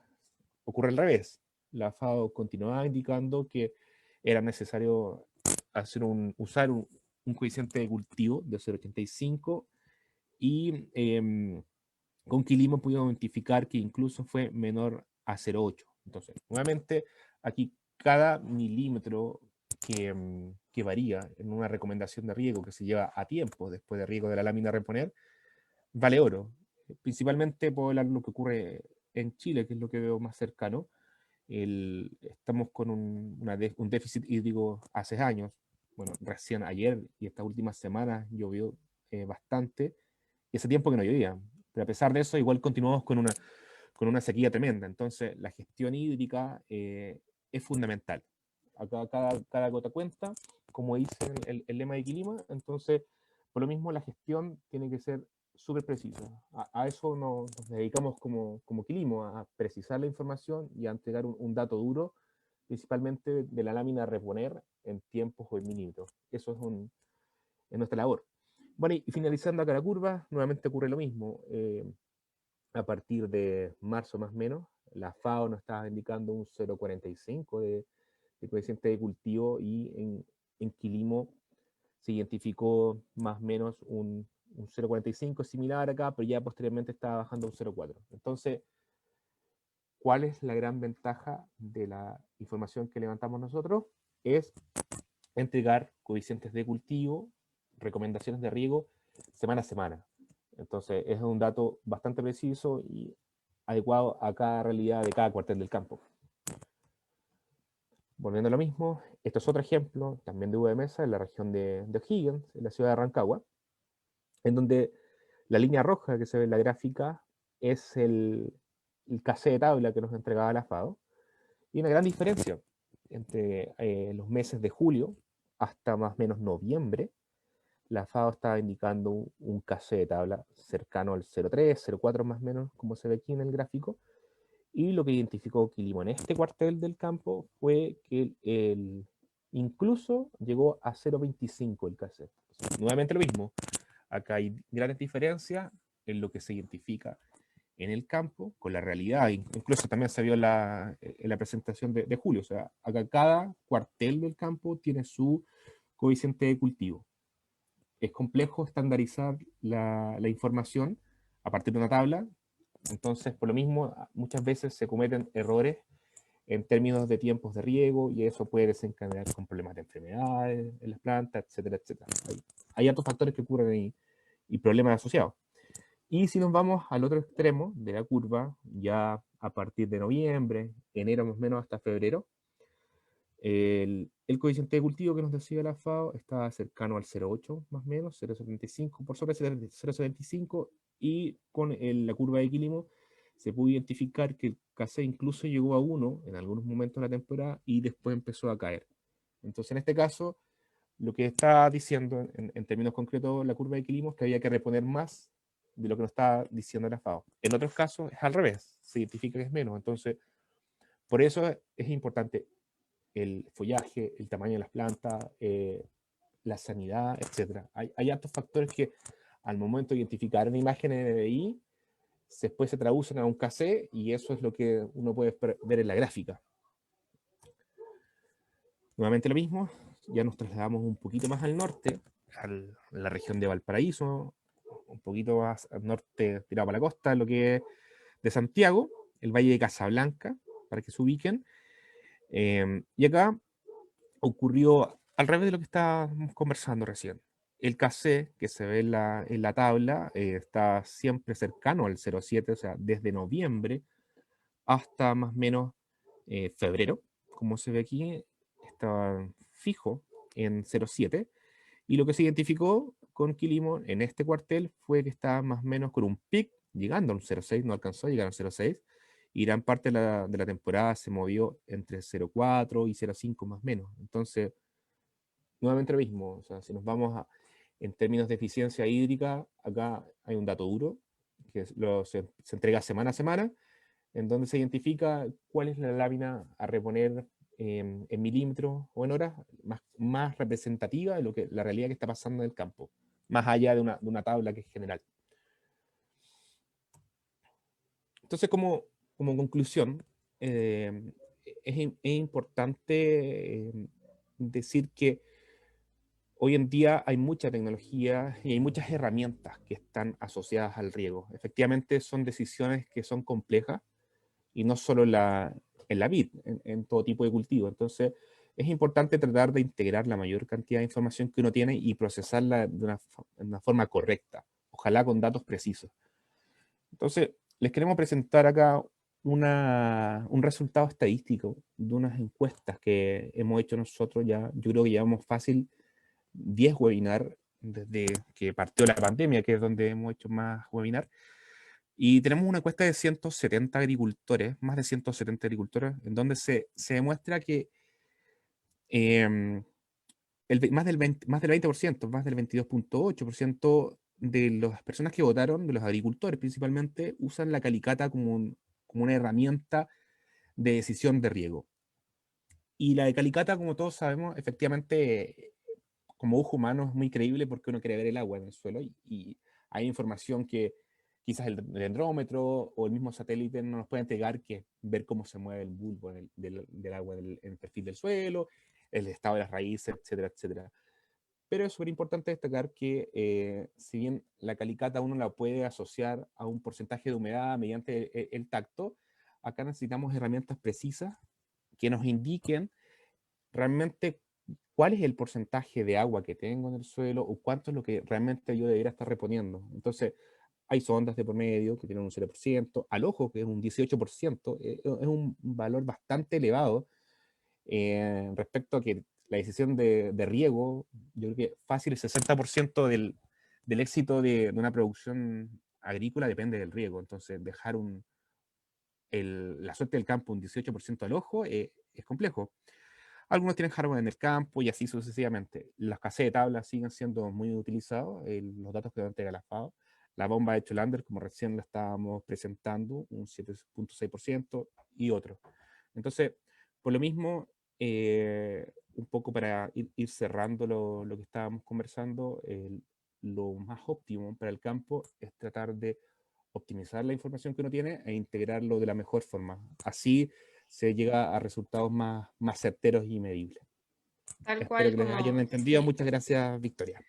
ocurre al revés. La FAO continuaba indicando que era necesario usar un coeficiente de cultivo de 0.85 y con Quilimo pudimos identificar que incluso fue menor a 0.8. Entonces, nuevamente, aquí cada milímetro que varía en una recomendación de riego que se lleva a tiempo después de riego de la lámina a reponer, vale oro. Principalmente por lo que ocurre en Chile, que es lo que veo más cercano. Estamos con un déficit hídrico hace años. Bueno, recién ayer y estas últimas semanas llovió bastante, y hace tiempo que no llovía. Pero a pesar de eso, igual continuamos con una sequía tremenda. Entonces, la gestión hídrica es fundamental. Acá cada gota cuenta, como dice el lema de Quilima. Entonces, por lo mismo, la gestión tiene que ser súper precisa. A eso nos dedicamos como Quilimo, a precisar la información y a entregar un dato duro, principalmente de la lámina a reponer en tiempos o en milímetros. Eso es nuestra labor. Bueno, y finalizando acá la curva, nuevamente ocurre lo mismo. A partir de marzo más o menos, la FAO nos estaba indicando un 0.45 de coeficiente de cultivo, y en Quilimo se identificó más o menos un 0.45 similar acá, pero ya posteriormente estaba bajando a un 0.4. Entonces, ¿cuál es la gran ventaja de la información que levantamos nosotros? Es entregar coeficientes de cultivo, recomendaciones de riego semana a semana. Entonces, es un dato bastante preciso y adecuado a cada realidad de cada cuartel del campo. Volviendo a lo mismo, esto es otro ejemplo también de uva de mesa en la región de O'Higgins, en la ciudad de Rancagua, en donde la línea roja que se ve en la gráfica es el casé de tabla que nos entregaba la FAO, y una gran diferencia entre los meses de julio hasta más o menos noviembre. La FAO estaba indicando un casé de tabla cercano al 0.3, 0.4 más o menos, como se ve aquí en el gráfico. Y lo que identificó Quilimo en este cuartel del campo fue que incluso llegó a 0.25 el casé. Nuevamente lo mismo. Acá hay grandes diferencias en lo que se identifica en el campo con la realidad. Incluso también se vio en la presentación de Julio. O sea, acá cada cuartel del campo tiene su coeficiente de cultivo. Es complejo estandarizar la información a partir de una tabla. Entonces, por lo mismo, muchas veces se cometen errores en términos de tiempos de riego, y eso puede desencadenar con problemas de enfermedades en las plantas, etcétera, etcétera. Hay otros factores que ocurren ahí y problemas asociados. Y si nos vamos al otro extremo de la curva, ya a partir de noviembre, enero más o menos hasta febrero, el coeficiente de cultivo que nos decía la FAO está cercano al 0.8 más o menos, 0.75, por sobre 0.75, y con la curva de Quilimo se pudo identificar que el casé incluso llegó a 1 en algunos momentos de la temporada y después empezó a caer. Entonces, en este caso, lo que está diciendo en términos concretos la curva de Quilimo es que había que reponer más de lo que nos está diciendo la FAO. En otros casos es al revés, se identifica que es menos. Entonces, por eso es importante el follaje, el tamaño de las plantas, la sanidad, etc. Hay altos factores que al momento de identificar una imagen en NDVI, después se traducen a un KC, y eso es lo que uno puede ver en la gráfica. Nuevamente lo mismo, ya nos trasladamos un poquito más al norte, a la región de Valparaíso, un poquito más al norte, tirado para la costa, lo que es de Santiago, el Valle de Casablanca, para que se ubiquen. Y acá ocurrió al revés de lo que estábamos conversando recién. El KC que se ve en la tabla está siempre cercano al 0.7, o sea, desde noviembre hasta más o menos febrero, como se ve aquí, está fijo en 0.7. Y lo que se identificó con Quilimo en este cuartel fue que estaba más o menos con un pic, llegando a un 0.6, no alcanzó a llegar a un 0.6, y gran parte de la temporada se movió entre 0.4 y 0.5 más o menos. Entonces, nuevamente lo mismo, o sea, si nos vamos en términos de eficiencia hídrica, acá hay un dato duro, que se entrega semana a semana, en donde se identifica cuál es la lámina a reponer en milímetros o en horas más representativa de la realidad que está pasando en el campo, más allá de una tabla que es general. Entonces, como conclusión, es importante decir que hoy en día hay mucha tecnología y hay muchas herramientas que están asociadas al riego. Efectivamente, son decisiones que son complejas y no solo en la vid, en todo tipo de cultivo. Entonces, es importante tratar de integrar la mayor cantidad de información que uno tiene y procesarla de una forma correcta, ojalá con datos precisos. Entonces, les queremos presentar acá un resultado estadístico de unas encuestas que hemos hecho nosotros ya. Yo creo que llevamos fácil 10 webinars desde que partió la pandemia, que es donde hemos hecho más webinars. Y tenemos una encuesta de 170 agricultores, más de 170 agricultores, en donde se demuestra que más del 20%, más del 22,8% de las personas que votaron, de los agricultores principalmente, usan la calicata como una herramienta de decisión de riego. Y la de calicata, como todos sabemos, efectivamente, como ojo humano es muy creíble porque uno quiere ver el agua en el suelo y hay información que quizás el dendrómetro o el mismo satélite no nos puede entregar, que es ver cómo se mueve el bulbo del agua en el perfil del suelo, el estado de las raíces, etcétera, etcétera. Pero es súper importante destacar que si bien la calicata uno la puede asociar a un porcentaje de humedad mediante el tacto, acá necesitamos herramientas precisas que nos indiquen realmente cuál es el porcentaje de agua que tengo en el suelo o cuánto es lo que realmente yo debería estar reponiendo. Entonces, hay sondas de por medio que tienen un 0%, al ojo que es un 18%, es un valor bastante elevado respecto a que la decisión de riego, yo creo que fácil el 60% del éxito de una producción agrícola depende del riego. Entonces, dejar la suerte del campo un 18% al ojo es complejo. Algunos tienen hardware en el campo y así sucesivamente. Las cassettes de tabla siguen siendo muy utilizados, los datos que nos entrega la FAO. La bomba de Cholander, como recién la estábamos presentando, un 7,6% y otros. Entonces, por lo mismo, un poco para ir cerrando lo que estábamos conversando, lo más óptimo para el campo es tratar de optimizar la información que uno tiene e integrarlo de la mejor forma. Así se llega a resultados más certeros y medibles. Tal Espero cual que les como, hayan entendido. sí. Muchas gracias, Victoria.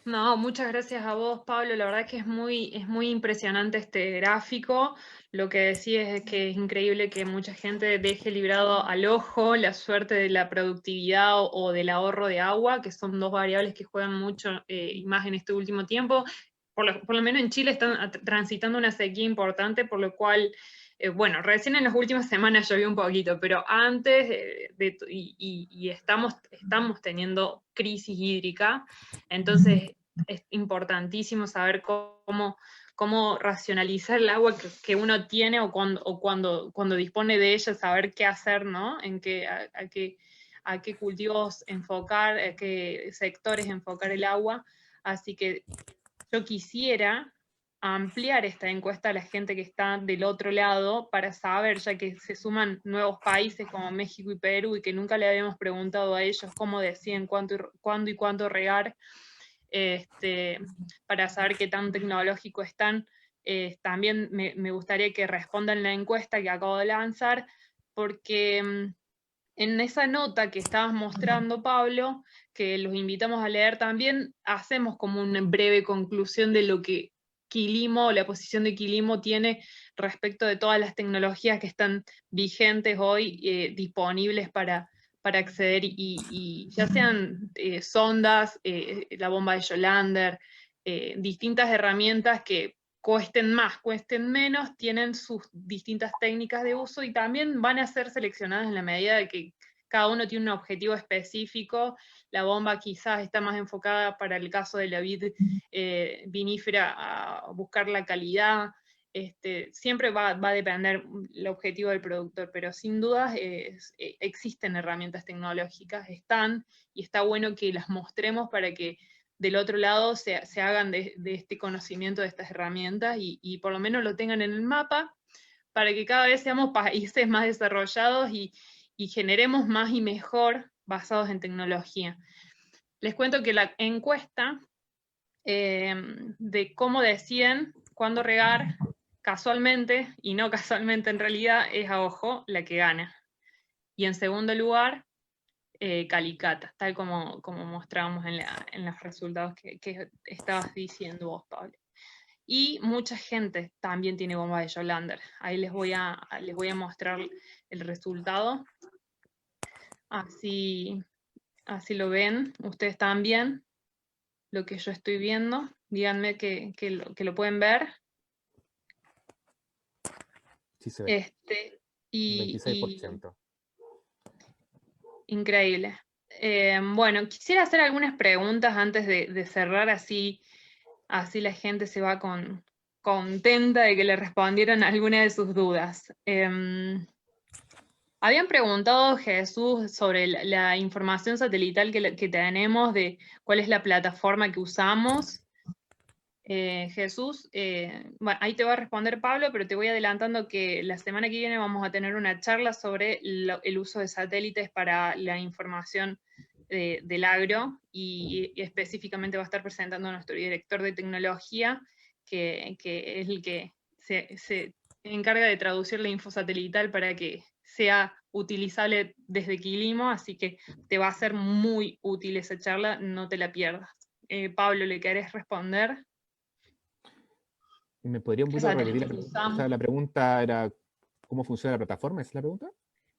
No, muchas gracias a vos, Pablo. La verdad que es muy impresionante este gráfico. Lo que decís es que es increíble que mucha gente deje librado al ojo la suerte de la productividad o del ahorro de agua, que son dos variables que juegan mucho y más en este último tiempo. Por lo menos en Chile están transitando una sequía importante, por lo cual, bueno, recién en las últimas semanas llovió un poquito, pero antes estamos teniendo crisis hídrica. Entonces, es importantísimo saber cómo racionalizar el agua que uno tiene o cuando dispone de ella, saber qué hacer, ¿no? A qué cultivos enfocar, a qué sectores enfocar el agua. Así que yo quisiera ampliar esta encuesta a la gente que está del otro lado para saber, ya que se suman nuevos países como México y Perú y que nunca le habíamos preguntado a ellos cómo deciden cuándo y cuánto regar, para saber qué tan tecnológico están. También me gustaría que respondan la encuesta que acabo de lanzar, porque en esa nota que estabas mostrando, Pablo, que los invitamos a leer también, hacemos como una breve conclusión de lo que Quilimo, la posición de Quilimo tiene respecto de todas las tecnologías que están vigentes hoy, disponibles para acceder, y ya sean sondas, la bomba de Jolander, distintas herramientas que cuesten más, cuesten menos, tienen sus distintas técnicas de uso y también van a ser seleccionadas en la medida de que cada uno tiene un objetivo específico. La bomba quizás está más enfocada para el caso de la vid vinífera a buscar la calidad, siempre va a depender el objetivo del productor, pero sin dudas existen herramientas tecnológicas, están, y está bueno que las mostremos para que del otro lado se hagan de este conocimiento de estas herramientas y por lo menos lo tengan en el mapa, para que cada vez seamos países más desarrollados y generemos más y mejor basados en tecnología. Les cuento que la encuesta de cómo deciden cuándo regar, casualmente, y no casualmente en realidad, es a ojo la que gana. Y en segundo lugar, Calicata, tal como mostrábamos en los resultados que estabas diciendo vos, Pablo. Y mucha gente también tiene bomba de Yolander. Ahí les voy a mostrar el resultado. Así lo ven ustedes también, lo que yo estoy viendo. Díganme que lo pueden ver. Sí se ve. 26%. 26%. Increíble. Bueno, quisiera hacer algunas preguntas antes de cerrar, así la gente se va contenta de que le respondieron alguna de sus dudas. Habían preguntado, Jesús, sobre la información satelital que tenemos, de cuál es la plataforma que usamos. Jesús, bueno, ahí te va a responder Pablo, pero te voy adelantando que la semana que viene vamos a tener una charla sobre el uso de satélites para la información del agro, y específicamente va a estar presentando nuestro director de tecnología, que es el que se encarga de traducir la info satelital para que sea utilizable desde Quilimo, así que te va a ser muy útil esa charla, no te la pierdas. Pablo, ¿le querés responder? ¿Me podría un poquito repetir la pregunta? O sea, la pregunta era, ¿cómo funciona la plataforma? ¿Esa es la pregunta?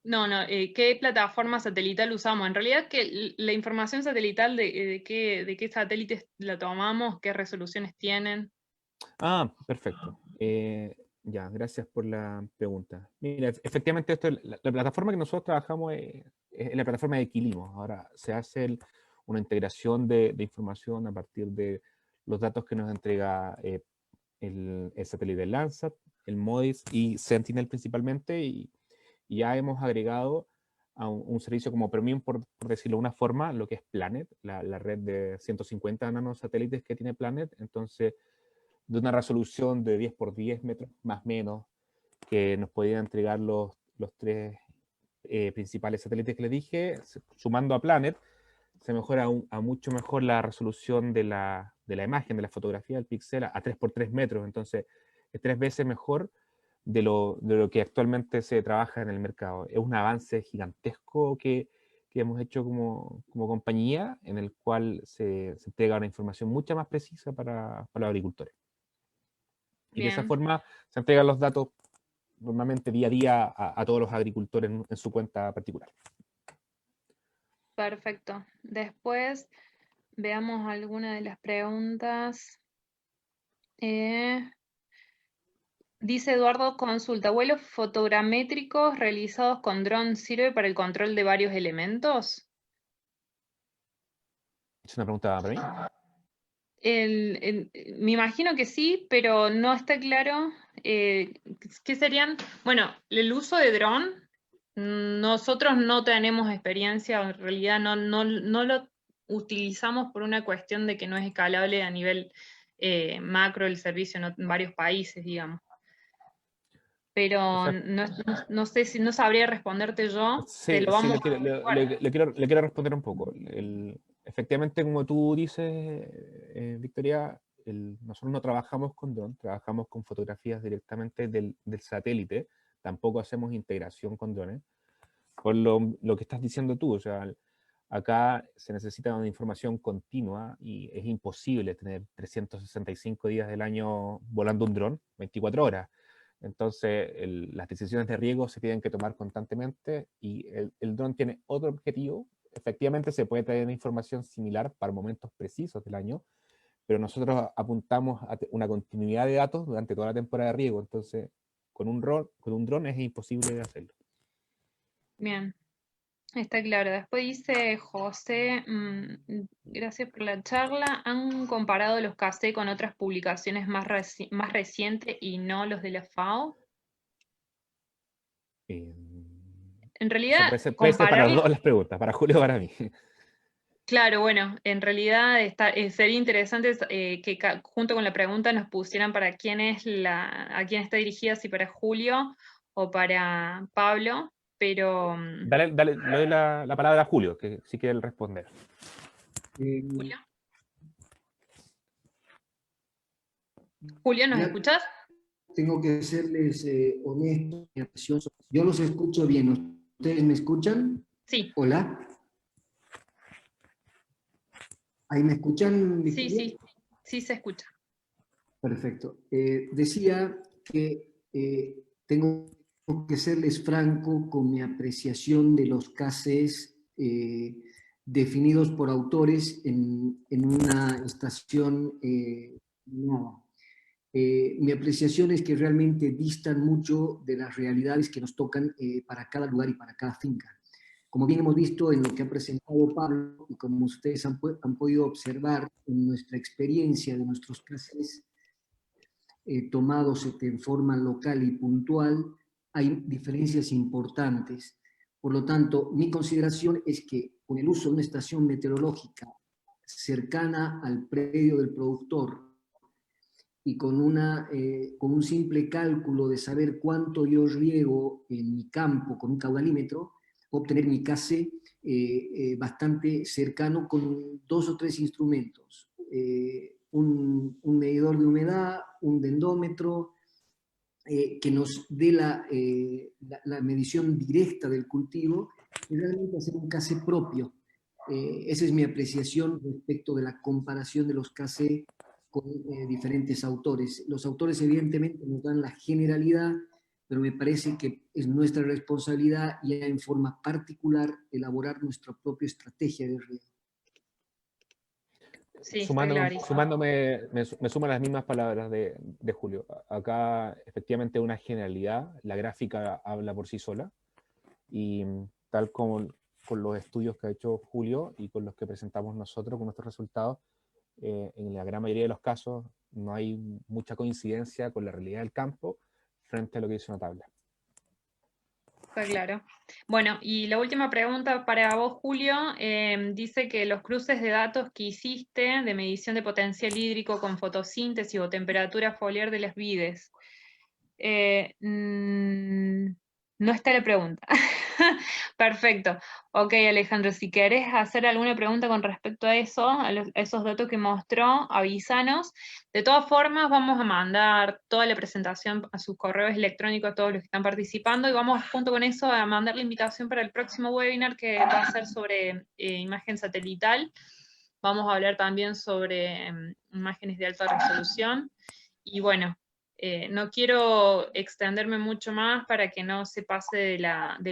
No, ¿qué plataforma satelital usamos? En realidad, la información satelital de qué satélites la tomamos, qué resoluciones tienen. Ah, perfecto. Ya, gracias por la pregunta. Mira, efectivamente, la plataforma que nosotros trabajamos es la plataforma de Quilimo. Ahora se hace una integración de información a partir de los datos que nos entrega el satélite Landsat, el MODIS y Sentinel principalmente, y ya hemos agregado a un servicio como Premium, por decirlo de una forma, lo que es Planet, la red de 150 nanosatélites que tiene Planet. Entonces, de una resolución de 10 por 10 metros, más o menos, que nos podían entregar los tres principales satélites que les dije, sumando a Planet, se mejora a mucho mejor la resolución de la imagen, de la fotografía del píxel a 3 por 3 metros. Entonces, es 3 veces mejor de lo que actualmente se trabaja en el mercado. Es un avance gigantesco que hemos hecho como compañía, en el cual se entrega una información mucho más precisa para los agricultores. Y de esa forma se entregan los datos normalmente día a día a todos los agricultores en su cuenta particular. Perfecto. Después veamos alguna de las preguntas. Dice Eduardo, consulta, ¿vuelos fotogramétricos realizados con dron sirve para el control de varios elementos? ¿Es una pregunta para mí? Me imagino que sí, pero no está claro qué serían. Bueno, el uso de dron, nosotros no tenemos experiencia, en realidad no lo utilizamos por una cuestión de que no es escalable a nivel macro el servicio en varios países, digamos. Pero O sea, no sé si no sabría responderte yo, te sí, lo vamos le quiero responder un poco. Efectivamente, como tú dices, Victoria, nosotros no trabajamos con dron, trabajamos con fotografías directamente del satélite, tampoco hacemos integración con drones. Por lo que estás diciendo tú, o sea, acá se necesita una información continua y es imposible tener 365 días del año volando un dron, 24 horas. Entonces, las decisiones de riego se tienen que tomar constantemente y el dron tiene otro objetivo. Efectivamente, se puede traer información similar para momentos precisos del año, pero nosotros apuntamos a una continuidad de datos durante toda la temporada de riego. Entonces, con un dron es imposible hacerlo. Bien. Está claro. Después dice José, gracias por la charla. ¿Han comparado los CACE con otras publicaciones más recientes y no los de la FAO? Eh, En o sea, realidad, puede ser para comparar, los dos las preguntas, para Julio o para mí. claro, bueno, en realidad sería interesante que junto con la pregunta nos pusieran para quién es a quién está dirigida, si para Julio o para Pablo, pero Le doy la palabra a Julio, que sí quiere responder. Julio. Julio, ¿nos Ya escuchás? tengo que serles honesto. Yo los escucho bien. ¿Ustedes me escuchan? Sí, Hola. ¿Ahí me escuchan, sí, Victoria? sí, sí se escucha. Perfecto. Decía que tengo que serles franco con mi apreciación de los cases definidos por autores en una estación nueva. Mi apreciación es que realmente distan mucho de las realidades que nos tocan para cada lugar y para cada finca. Como bien hemos visto en lo que ha presentado Pablo y como ustedes han podido observar en nuestra experiencia de nuestros cases tomados en forma local y puntual, hay diferencias importantes. Por lo tanto, mi consideración es que con el uso de una estación meteorológica cercana al predio del productor y con un simple cálculo de saber cuánto yo riego en mi campo con un caudalímetro, obtener mi case bastante cercano con 2 o 3 instrumentos. Un medidor de humedad, un dendómetro, que nos dé la medición directa del cultivo y realmente hacer un case propio. Esa es mi apreciación respecto de la comparación de los case con diferentes autores. Los autores evidentemente nos dan la generalidad, pero me parece que es nuestra responsabilidad ya en forma particular elaborar nuestra propia estrategia de riego. Sí, está clarísimo. Sumándome, me suman las mismas palabras de Julio. Acá efectivamente una generalidad, la gráfica habla por sí sola, y tal como con los estudios que ha hecho Julio y con los que presentamos nosotros con nuestros resultados, en la gran mayoría de los casos no hay mucha coincidencia con la realidad del campo frente a lo que dice una tabla. Está claro. Bueno, y la última pregunta para vos, Julio, dice que los cruces de datos que hiciste de medición de potencial hídrico con fotosíntesis o temperatura foliar de las vides, no está la pregunta. Perfecto. Ok, Alejandro, si querés hacer alguna pregunta con respecto a eso, a esos datos que mostró, avísanos. De todas formas, vamos a mandar toda la presentación a sus correos electrónicos a todos los que están participando y vamos junto con eso a mandar la invitación para el próximo webinar que va a ser sobre imagen satelital. Vamos a hablar también sobre imágenes de alta resolución. Y bueno, no quiero extenderme mucho más para que no se pase de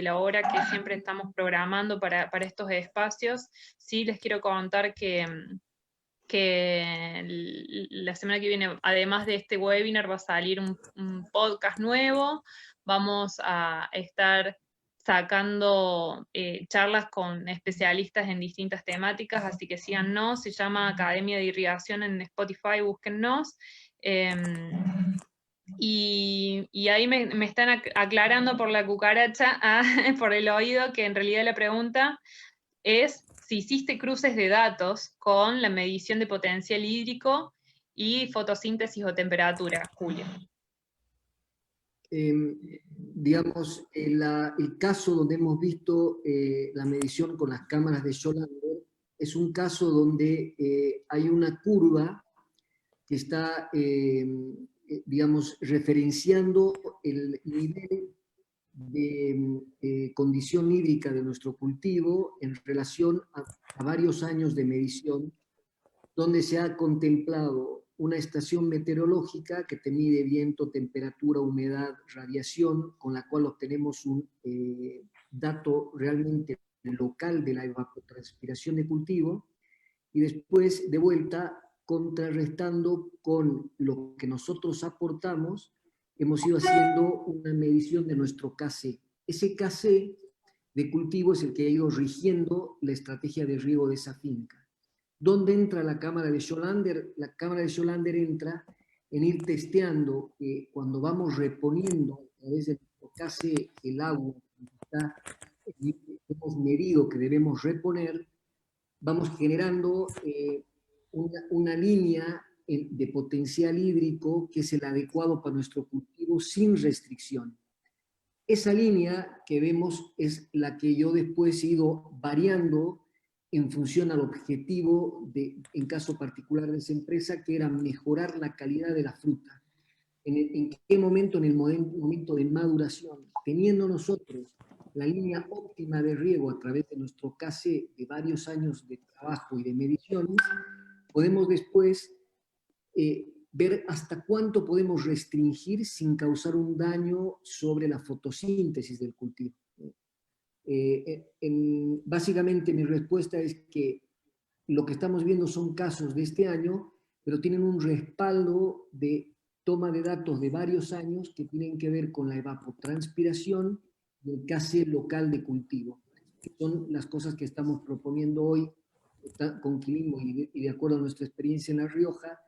la hora que siempre estamos programando para estos espacios. Sí les quiero contar que la semana que viene, además de este webinar, va a salir un podcast nuevo. Vamos a estar sacando charlas con especialistas en distintas temáticas, así que síganos, se llama Academia de Irrigación en Spotify, búsquennos. Y ahí me están aclarando por la cucaracha, por el oído, que en realidad la pregunta es si hiciste cruces de datos con la medición de potencial hídrico y fotosíntesis o temperatura, Julio. Digamos, el caso donde hemos visto la medición con las cámaras de Schollander es un caso donde hay una curva que está, digamos, referenciando el nivel de condición hídrica de nuestro cultivo en relación a varios años de medición, donde se ha contemplado una estación meteorológica que te mide viento, temperatura, humedad, radiación, con la cual obtenemos un dato realmente local de la evapotranspiración de cultivo, y después de vuelta contrarrestando con lo que nosotros aportamos, hemos ido haciendo una medición de nuestro KC. Ese KC de cultivo es el que ha ido rigiendo la estrategia de riego de esa finca. ¿Dónde entra la cámara de Schollander? La cámara de Schollander entra en ir testeando que cuando vamos reponiendo a través de nuestro case el agua que hemos medido que debemos reponer, vamos generando una línea de potencial hídrico que es el adecuado para nuestro cultivo sin restricción. Esa línea que vemos es la que yo después he ido variando en función al objetivo, en caso particular de esa empresa, que era mejorar la calidad de la fruta. ¿En qué momento? En el momento de maduración. Teniendo nosotros la línea óptima de riego a través de nuestro case de varios años de trabajo y de mediciones, podemos después ver hasta cuánto podemos restringir sin causar un daño sobre la fotosíntesis del cultivo. Básicamente mi respuesta es que lo que estamos viendo son casos de este año, pero tienen un respaldo de toma de datos de varios años que tienen que ver con la evapotranspiración del case local de cultivo, que son las cosas que estamos proponiendo hoy con Quilimo y de acuerdo a nuestra experiencia en La Rioja,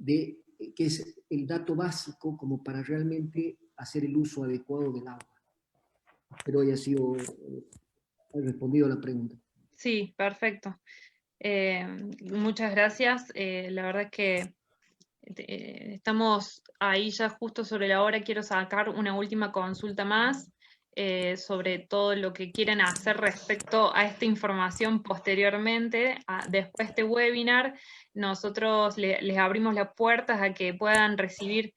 que es el dato básico como para realmente hacer el uso adecuado del agua. Espero haya sido respondido a la pregunta. Sí, perfecto. Muchas gracias. La verdad es que estamos ahí ya justo sobre la hora. Quiero sacar una última consulta más sobre todo lo que quieren hacer respecto a esta información posteriormente. Después de este webinar, nosotros les abrimos las puertas a que puedan recibir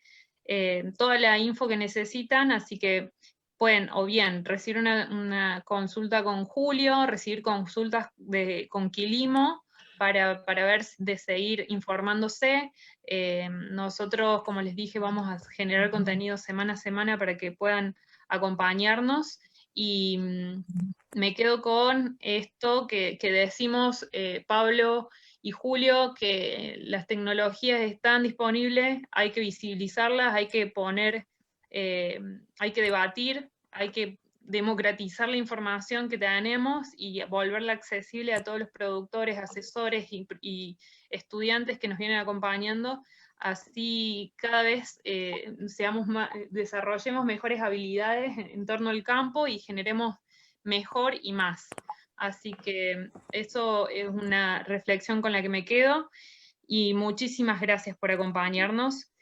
toda la info que necesitan, así que pueden o bien recibir una consulta con Julio, recibir consultas con Quilimo, para ver de seguir informándose. Nosotros, como les dije, vamos a generar contenido semana a semana para que puedan acompañarnos, y me quedo con esto que decimos Pablo y Julio, que las tecnologías están disponibles, hay que visibilizarlas, hay que poner, hay que debatir, hay que democratizar la información que tenemos y volverla accesible a todos los productores, asesores y estudiantes que nos vienen acompañando. Así cada vez desarrollemos mejores habilidades en torno al campo y generemos mejor y más. Así que eso es una reflexión con la que me quedo, y muchísimas gracias por acompañarnos.